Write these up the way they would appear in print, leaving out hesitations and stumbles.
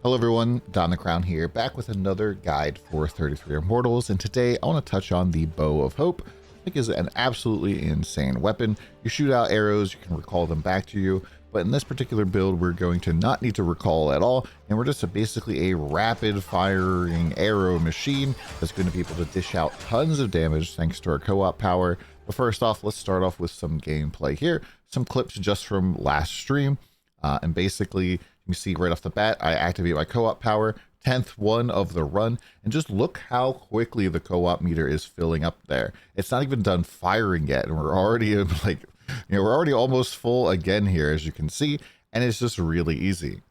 Hello everyone, DonTheCrown here, back with another guide for 33 Immortals, and today I want to touch on the Bow of Hope. I think is an absolutely insane weapon. You shoot out arrows, you can recall them back to you, but in this particular build we're going to not need to recall at all, and we're just basically a rapid firing arrow machine that's going to be able to dish out tons of damage thanks to our co-op power. But first off, let's start off with some gameplay here, some clips just from last stream, and basically you see right off the bat, I activate my co-op power, 10th one of the run, and just look how quickly the co-op meter is filling up there. It's not even done firing yet, and we're already like, we're already almost full again here, as you can see, and it's just really easy.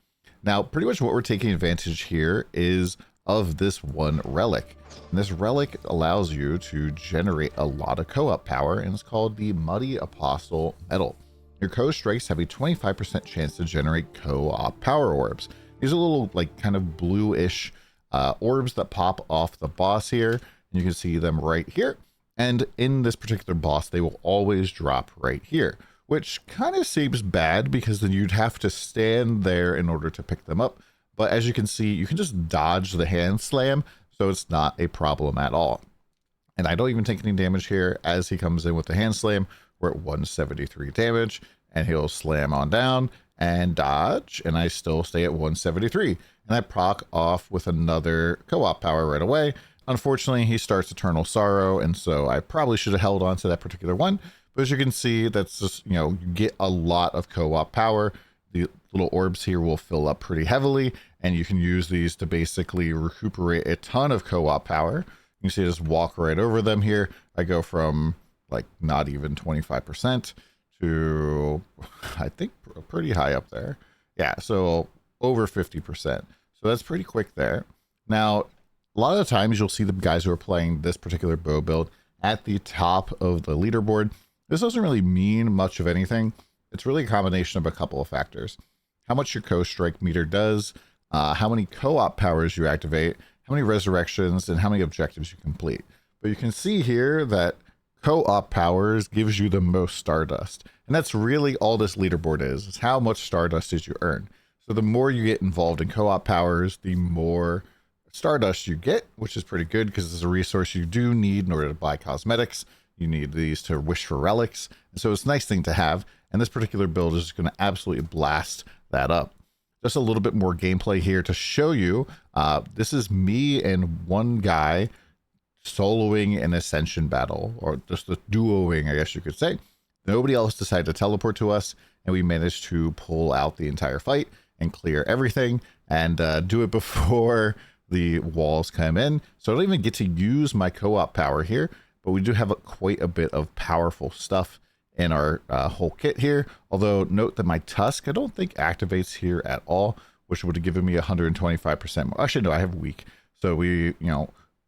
Now, pretty much what we're taking advantage here is of this one relic. And this relic allows you to generate a lot of co-op power, and it's called the Muddy Apostle Medal. Your co-strikes have a 25% chance to generate co-op power orbs. These are little like kind of bluish orbs that pop off the boss here. And you can see them right here. And in this particular boss, they will always drop right here, which kind of seems bad because then you'd have to stand there in order to pick them up. But as you can see, you can just dodge the hand slam, so it's not a problem at all. And I don't even take any damage here as he comes in with the hand slam. We're at 173 damage, and he'll slam on down and dodge, and I still stay at 173. And I proc off with another co-op power right away. Unfortunately, he starts Eternal Sorrow, and so I probably should have held on to that particular one. But as you can see, that's just, you get a lot of co-op power. The little orbs here will fill up pretty heavily, and you can use these to basically recuperate a ton of co-op power. You can see I just walk right over them here. I go from like not even 25% to I think pretty high up there. Yeah, so over 50%. So that's pretty quick there. Now, a lot of the times you'll see the guys who are playing this particular bow build at the top of the leaderboard. This doesn't really mean much of anything. It's really a combination of a couple of factors. How much your co-strike meter does, how many co-op powers you activate, how many resurrections, and how many objectives you complete. But you can see here that co-op powers gives you the most Stardust. And that's really all this leaderboard is how much Stardust did you earn. So the more you get involved in co-op powers, the more Stardust you get, which is pretty good because it's a resource you do need in order to buy cosmetics. You need these to wish for relics. And so it's a nice thing to have. And this particular build is just going to absolutely blast that up. Just a little bit more gameplay here to show you. This is me and one guy soloing an Ascension Battle, or just the duoing, I guess you could say. Nobody else decided to teleport to us, and we managed to pull out the entire fight and clear everything and do it before the walls come in. So I don't even get to use my co-op power here, but we do have quite a bit of powerful stuff in our whole kit here. Although note that my Tusk I don't think activates here at all, which would have given me 125% more. Actually, no, I have weak. So we,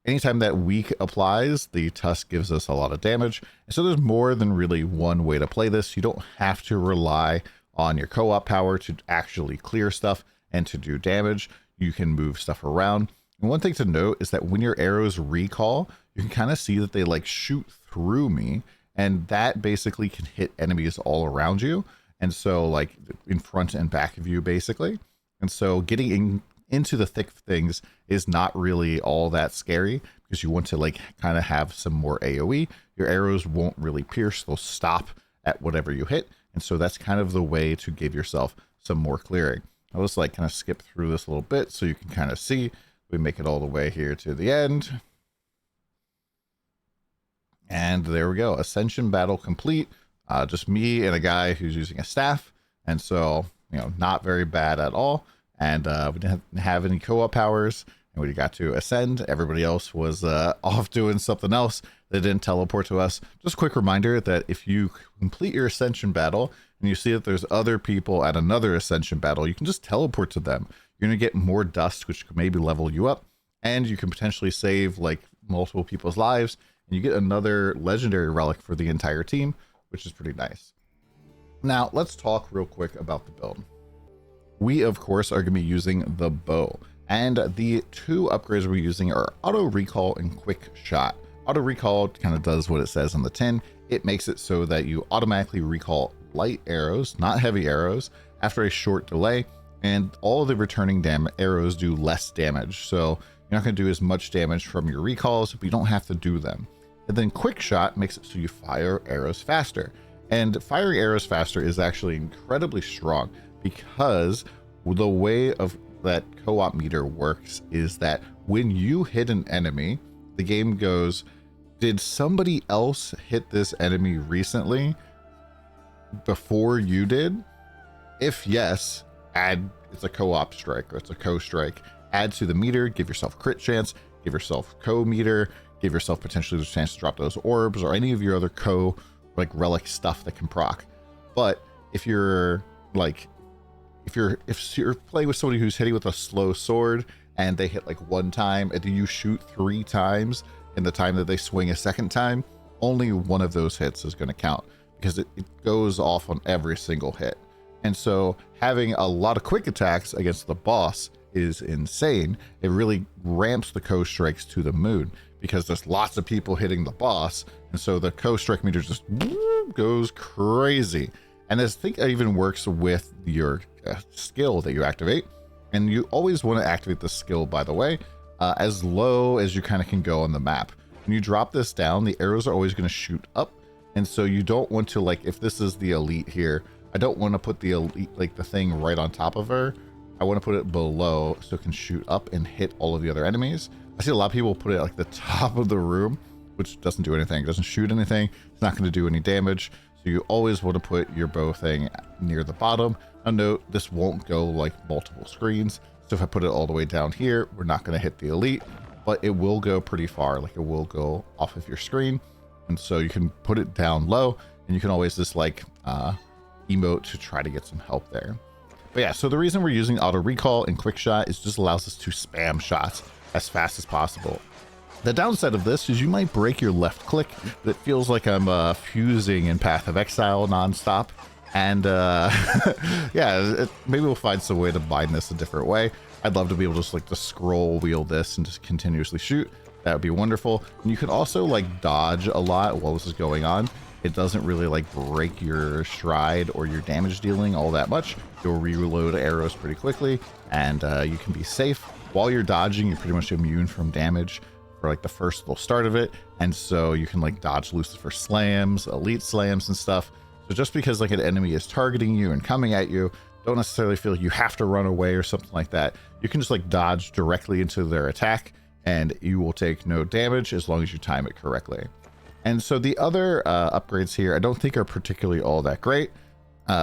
anytime that weak applies, the Tusk gives us a lot of damage. And so there's more than really one way to play this. You don't have to rely on your co-op power to actually clear stuff and to do damage. You can move stuff around. And one thing to note is that when your arrows recall, you can kind of see that they like shoot through me. And that basically can hit enemies all around you. And so like in front and back of you, basically. And so getting into the thick of things is not really all that scary because you want to like kind of have some more AoE. Your arrows won't really pierce, they'll stop at whatever you hit. And so that's kind of the way to give yourself some more clearing. I'll just like kind of skip through this a little bit so you can kind of see. We make it all the way here to the end. And there we go. Ascension Battle complete. Just me and a guy who's using a staff. And so, not very bad at all. And we didn't have any co-op powers, and we got to ascend. Everybody else was off doing something else. They didn't teleport to us. Just a quick reminder that if you complete your Ascension Battle and you see that there's other people at another Ascension Battle, you can just teleport to them. You're going to get more dust, which could maybe level you up, and you can potentially save like multiple people's lives, and you get another legendary relic for the entire team, which is pretty nice. Now, let's talk real quick about the build. We, of course, are going to be using the bow. And the two upgrades we're using are Auto Recall and Quick Shot. Auto Recall kind of does what it says on the tin. It makes it so that you automatically recall light arrows, not heavy arrows, after a short delay. and all of the returning arrows do less damage. So you're not going to do as much damage from your recalls, but you don't have to do them. And then quick shot makes it so you fire arrows faster. And firing arrows faster is actually incredibly strong, because the way of that co-op meter works is that when you hit an enemy, the game goes, did somebody else hit this enemy recently before you did? If yes, add, it's a co-op strike, or it's a co-strike. Add to the meter, give yourself crit chance, give yourself co-meter, give yourself potentially the chance to drop those orbs or any of your other like relic stuff that can proc. But if you're like, if you're playing with somebody who's hitting with a slow sword and they hit like one time and you shoot 3 times in the time that they swing a second time, only one of those hits is going to count, because it goes off on every single hit. And so having a lot of quick attacks against the boss is insane. It really ramps the co-strikes to the moon, because there's lots of people hitting the boss, and so the co-strike meter just goes crazy. And this thing even works with your skill that you activate, and you always want to activate the skill, by the way, as low as you kind of can go on the map. When you drop this down, the arrows are always going to shoot up, and so you don't want to, like, if this is the elite here, I don't want to put the elite, like the thing right on top of her. I want to put it below so it can shoot up and hit all of the other enemies. I see a lot of people put it like the top of the room, which doesn't do anything. It doesn't shoot anything. It's not going to do any damage. So you always want to put your bow thing near the bottom. Now note, this won't go like multiple screens. So if I put it all the way down here, we're not going to hit the elite, but it will go pretty far. Like, it will go off of your screen. And so you can put it down low, and you can always just like emote to try to get some help there. But yeah, so the reason we're using auto recall and quick shot is just allows us to spam shots as fast as possible. The downside of this is you might break your left click. It feels like I'm fusing in Path of Exile nonstop. And yeah, maybe we'll find some way to bind this a different way. I'd love to be able to just like to scroll wheel this and just continuously shoot. That would be wonderful. And you can also like dodge a lot while this is going on. It doesn't really like break your stride or your damage dealing all that much. You'll reload arrows pretty quickly, and you can be safe. While you're dodging, you're pretty much immune from damage for like the first little start of it. And so you can like dodge Lucifer slams, elite slams and stuff. So just because like an enemy is targeting you and coming at you, don't necessarily feel like you have to run away or something like that. You can just like dodge directly into their attack, and you will take no damage as long as you time it correctly. And so the other upgrades here I don't think are particularly all that great.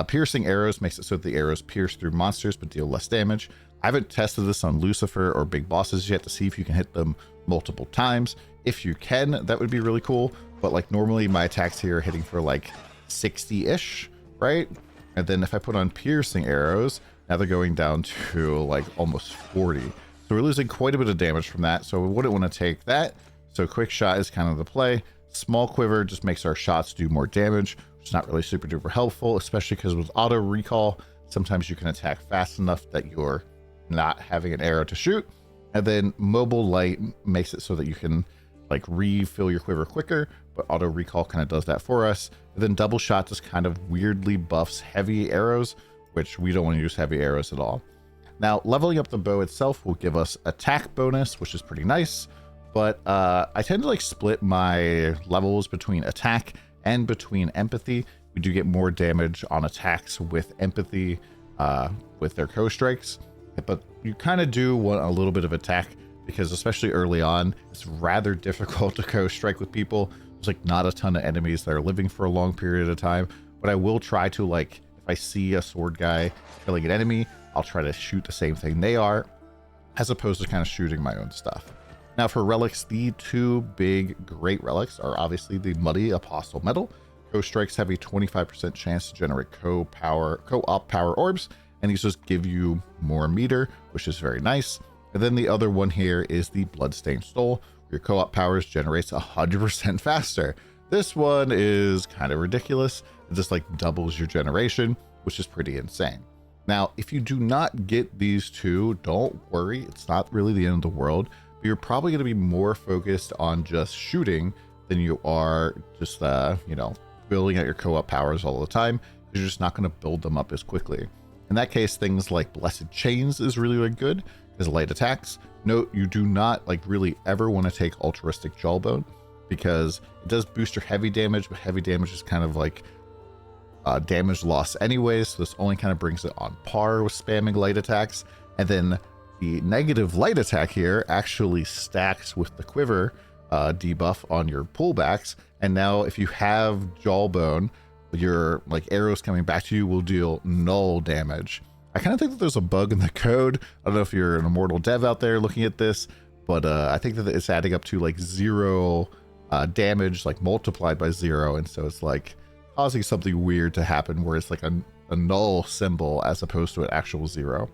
Piercing arrows makes it so that the arrows pierce through monsters but deal less damage. I haven't tested this on Lucifer or big bosses yet to see if you can hit them multiple times. If you can, that would be really cool. But like normally my attacks here are hitting for like 60-ish, right? And then if I put on piercing arrows, now they're going down to like almost 40. So we're losing quite a bit of damage from that. So we wouldn't want to take that. So quick shot is kind of the play. Small quiver just makes our shots do more damage, which is not really super duper helpful, especially because with auto recall, sometimes you can attack fast enough that you're not having an arrow to shoot. And then mobile light makes it so that you can like refill your quiver quicker, but auto recall kind of does that for us. And then double shot just kind of weirdly buffs heavy arrows, which we don't want to use heavy arrows at all. Now, leveling up the bow itself will give us attack bonus, which is pretty nice. But I tend to like split my levels between attack and between empathy. We do get more damage on attacks with empathy with their co-strikes, but you kind of do want a little bit of attack, because especially early on, it's rather difficult to co-strike with people. There's like not a ton of enemies that are living for a long period of time, but I will try to, like, if I see a sword guy killing an enemy, I'll try to shoot the same thing they are, as opposed to kind of shooting my own stuff. Now for relics, the two big great relics are obviously the Muddy Apostle Medal. Co-strikes have a 25% chance to generate co-op power orbs, and these just give you more meter, which is very nice. And then the other one here is the Bloodstained Stole. Your co-op powers generates 100% faster. This one is kind of ridiculous. It just like doubles your generation, which is pretty insane. Now, if you do not get these two, don't worry. It's not really the end of the world. You're probably going to be more focused on just shooting than you are just, you know, building out your co-op powers all the time, because you're just not going to build them up as quickly. In that case, things like Blessed Chains is really, really good as light attacks. Note, you do not like really ever want to take Altruistic Jawbone because it does boost your heavy damage, but heavy damage is kind of like damage loss anyways, so this only kind of brings it on par with spamming light attacks. And then the negative light attack here actually stacks with the quiver debuff on your pullbacks, and now if you have Jawbone, your like arrows coming back to you will deal null damage. I kind of think that there's a bug in the code. I don't know if you're an Immortal dev out there looking at this, but I think that it's adding up to like 0 damage, like multiplied by 0, and so it's like causing something weird to happen where it's like a null symbol as opposed to an actual 0.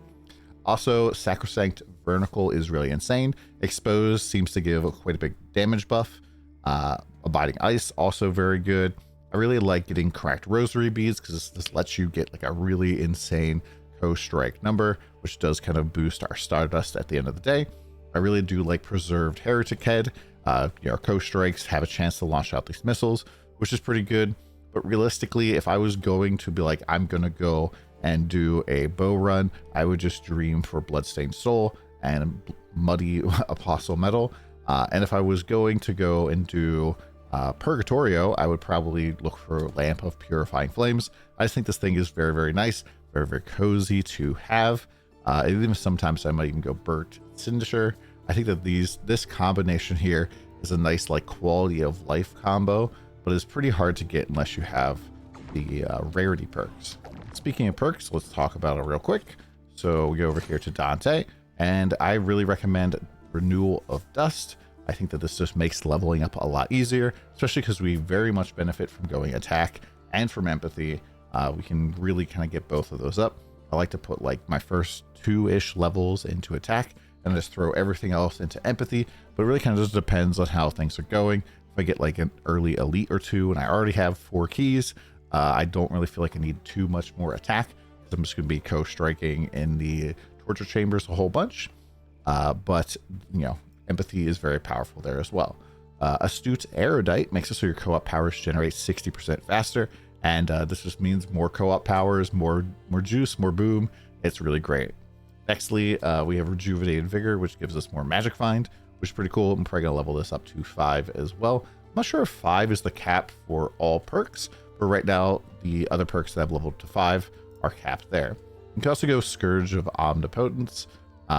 Also, Sacrosanct Vertical is really insane. Exposed seems to give quite a big damage buff. Abiding Ice, also very good. I really like getting Cracked Rosary Beads because this lets you get like a really insane co-strike number, which does kind of boost our Stardust at the end of the day. I really do like Preserved Heretic Head. Your co-strikes have a chance to launch out these missiles, which is pretty good. But realistically, if I was going to be like, I'm going to go and do a bow run, I would just dream for Bloodstained Soul and Muddy Apostle Metal. And if I was going to go and do Purgatorio, I would probably look for Lamp of Purifying Flames. I just think this thing is very, very nice, very, very cozy to have. Even sometimes I might even go Burnt Cinder. I think that this combination here is a nice like quality of life combo, but it's pretty hard to get unless you have the rarity perks. Speaking of perks, let's talk about it real quick. So we go over here to Dante, and I really recommend Renewal of Dust. I think that this just makes leveling up a lot easier, especially because we very much benefit from going attack and from empathy. We can really kind of get both of those up. I like to put like my first 2-ish levels into attack and just throw everything else into empathy, but it really kind of just depends on how things are going. If I get like an early elite or 2 and I already have 4 keys, I don't really feel like I need too much more attack. I'm just going to be co-striking in the torture chambers a whole bunch. But, you know, empathy is very powerful there as well. Astute Erudite makes it so your co-op powers generate 60% faster. And this just means more co-op powers, more juice, more boom. It's really great. Nextly, we have Rejuvenated Vigor, which gives us more Magic Find, which is pretty cool. I'm probably going to level this up to 5 as well. I'm not sure if 5 is the cap for all perks, but right now the other perks that I've leveled to 5 are capped there. You can also go Scourge of Omnipotence,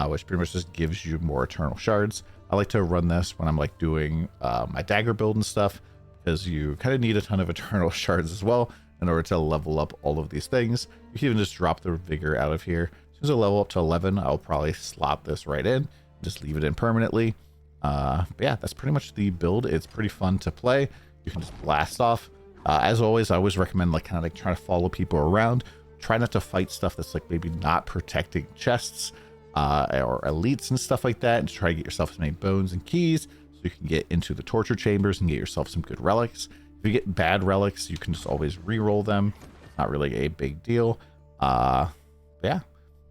which pretty much just gives you more Eternal Shards. I like to run this when I'm like doing my dagger build and stuff, because you kind of need a ton of Eternal Shards as well in order to level up all of these things. You can even just drop the Vigor out of here. As soon as I level up to 11, I'll probably slot this right in, just leave it in permanently. But yeah, that's pretty much the build. It's pretty fun to play. You can just blast off. As always, I always recommend like kind of like trying to follow people around. Try not to fight stuff that's like maybe not protecting chests or elites and stuff like that, and try to get yourself as many bones and keys so you can get into the torture chambers and get yourself some good relics. If you get bad relics, you can just always re-roll them. Not really a big deal. Yeah,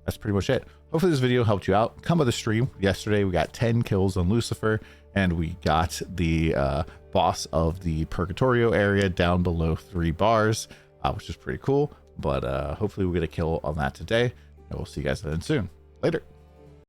that's pretty much it. Hopefully this video helped you out. Come by the stream. Yesterday we got 10 kills on Lucifer, and we got the boss of the Purgatorio area down below 3 bars, which is pretty cool. But hopefully we'll get a kill on that today, and we'll see you guys then soon. Later.